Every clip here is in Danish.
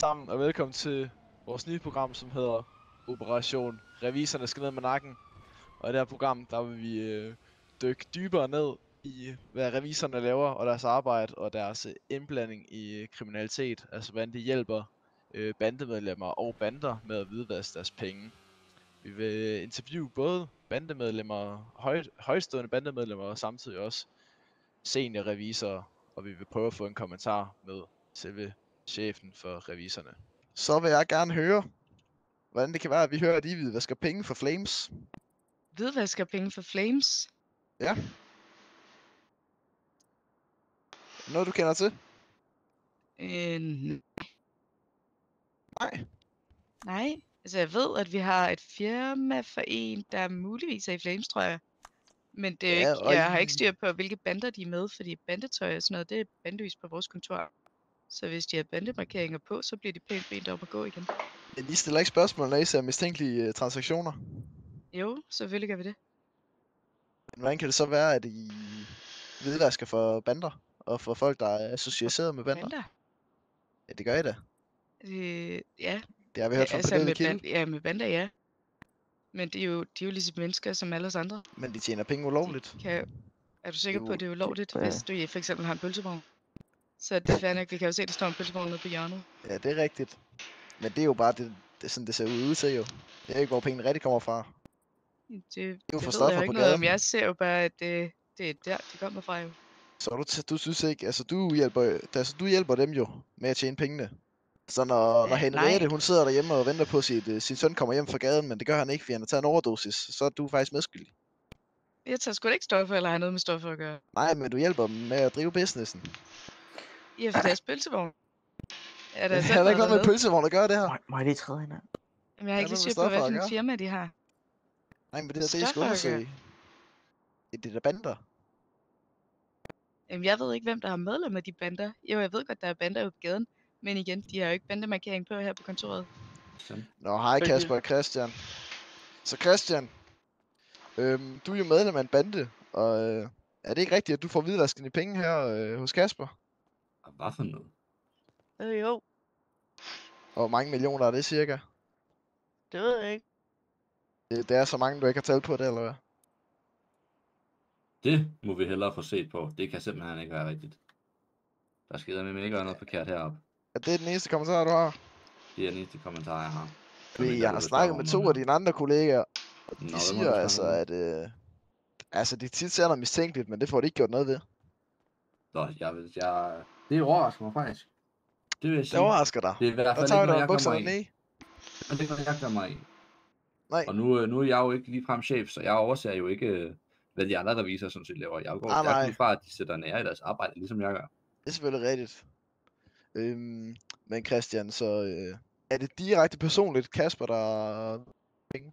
Sammen og velkommen til vores nye program, som hedder Operation Reviserne skal ned med nakken. Og i det her program, der vil vi dykke dybere ned i, hvad revisorerne laver og deres arbejde og deres indblanding i kriminalitet. Altså hvordan de hjælper bandemedlemmer og bander med at hvidvaske deres penge. Vi vil interviewe både bandemedlemmer, højtstående bandemedlemmer og samtidig også seniorrevisorer. Og vi vil prøve at få en kommentar med selve chefen for revisorerne. Så vil jeg gerne høre, hvordan det kan være, at vi hører, at I hvidvasker penge for Flames. Hvidvasker penge for Flames? Ja. Noget du kender til? Nej. Nej. Altså jeg ved, at vi har et firma for en, der muligvis er i Flames, tror jeg. Men det er Ja, ikke, jeg har ikke styr på, hvilke bander de er med, fordi bandetøj og sådan noget, det er bandløst på vores kontor. Så hvis de har bandemarkeringer på, så bliver de pænt bedt op at gå igen. Men I stiller ikke spørgsmål, når I ser mistænkelige transaktioner? Jo, selvfølgelig gør vi det. Men hvordan kan det så være, at I hvidvasker for bander? Og for folk, der er associeret med bander? Bander? Ja, det gør I da. Ja. Det har vi hørt fra Altså Pernille Kilde. ja, med bander, ja. Men de er jo ligesom mennesker som alle os andre. Men de tjener penge ulovligt. Er du sikker på, at det er ulovligt, hvis du for eksempel har en pølsevogn? Så det er fair nok, vi kan jo se, at der står en pølsevogn nede på hjørnet. Ja, det er rigtigt. Men det er jo bare det sådan, det ser ud til jo. Det er ikke, hvor pengene rigtig kommer fra. Det jo ved stoffer jeg jo ikke på noget om. gaden. Jeg ser jo bare, at det er der, det kommer fra jo. Så du synes ikke, altså du hjælper dem jo med at tjene pengene. Så når Henriette, hun sidder derhjemme og venter på sin søn kommer hjem fra gaden, men det gør han ikke, fordi han har taget en overdosis, så er du faktisk medskyldig. Jeg tager sgu da ikke stoffer, eller har noget med stoffer at gøre. Nej, men du hjælper dem med at drive businessen. Ja, for deres pølsevogn. Er der ikke noget med pølsevogn at gøre det her? Må jeg lige træde hende? Jamen, jeg har ikke lige styr på, hvad for firma de har. Nej, men det er det, jeg skal undersøge. Det er da bander. Jamen, jeg ved ikke, hvem der har medlem af de bander. Jo, jeg ved godt, der er bander ude på gaden. Men igen, de har jo ikke bandemarkering på her på kontoret. Nå, hej Kasper og Christian. Så Christian, du er jo medlem af en bande, og er det ikke rigtigt, at du får hvidvasken i penge her hos Kasper? Hvad for noget? Jo. Og hvor mange millioner er det cirka? Det ved jeg ikke. Det er så mange, du ikke har talt på det, eller hvad? Det må vi hellere få set på. Det kan simpelthen ikke være rigtigt. Der skal med ikke gøre noget forkert heroppe. Er det den eneste kommentar, du har? Det er den eneste kommentar, jeg har. Jeg har snakket med 2 af dine andre kollegaer, og de siger altså, at de tit ser noget mistænkeligt, men det får de ikke gjort noget ved. Nå, det overrasker mig faktisk. Det vil jeg sige. Det overrasker dig. Det er i hvert fald ikke noget, jeg kommer i. Men det er noget, jeg kommer i. Nej. Og nu er jeg jo ikke ligefrem chef, så jeg overser jo ikke, hvad de andre revisorer sådan set laver. Jeg går ud fra, at de sætter nære i deres arbejde, ligesom jeg gør. Det er selvfølgelig rigtigt. Men Christian, så er det direkte personligt Kasper, der penge?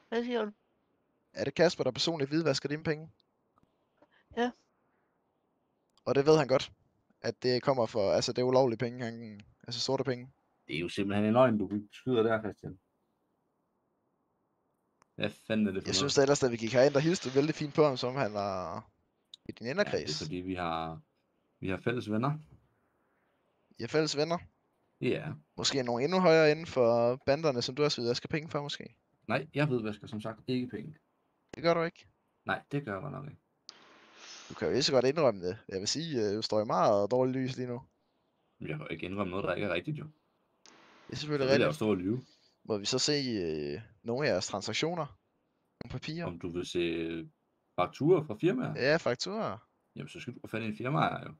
Hvad siger du? Er det Kasper, der personligt hvidvasker dine penge? Ja. Og det ved han godt, at det kommer for, altså det er ulovlige penge, altså sorte penge. Det er jo simpelthen en løgn, du skyder der, Christian. Hvad fanden er det for Jeg synes da ellers, at vi gik herind, der hilste vældig fint på ham, som han var i din inderkreds. Ja, det er fordi, vi har fælles venner. I har fælles venner? Ja. Måske nogle endnu højere inden for banderne, som du også hvidvasker penge for, måske? Nej, jeg hvidvasker som sagt ikke penge. Det gør du ikke? Nej, det gør jeg nok ikke. Du kan jo lige så godt indrømme det. Jeg vil sige, du står i meget dårligt lys lige nu. Men jeg kan jo ikke indrømme noget, der ikke er rigtigt, jo. Det er selvfølgelig rigtigt. rigtigt. Så vil jeg jo stå og lyve. Må vi så se nogle af jeres transaktioner? Nogle papirer? Om du vil se fakturer fra firmaer? Ja, fakturer. Jamen, så skal du finde en firmaer, jo.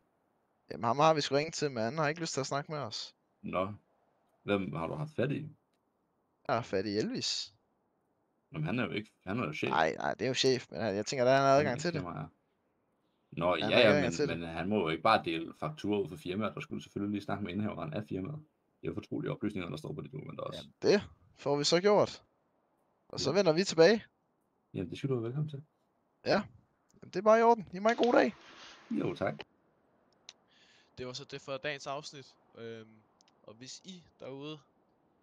Jamen, ham har vi sgu ringet til, men han har ikke lyst til at snakke med os. Nå. Hvem har du haft fat i? Jeg har fat i Elvis. Jamen, han er jo chef. Nej, det er jo chef, men jeg tænker, der er en adgang til det. Nå, men han må jo ikke bare dele fakturer ud for firmaet. Der skulle selvfølgelig lige snakke med indhaveren af firmaet. Det er jo fortrolige oplysninger, der står på det dokument også. Jamen, det får vi så gjort. Og så vender vi tilbage. Jamen, det skal du være velkommen til. Ja, det er bare i orden. I må en god dag. Jo, tak. Det var så det for dagens afsnit. Og hvis I derude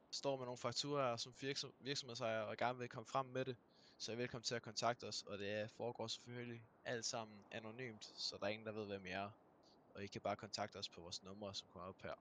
står med nogle fakturer som virksomhedsejer og gerne vil komme frem med det, så er I velkommen til at kontakte os, og det foregår selvfølgelig alt sammen anonymt, så der er ingen, der ved, hvem I er. Og I kan bare kontakte os på vores numre, som kommer op her.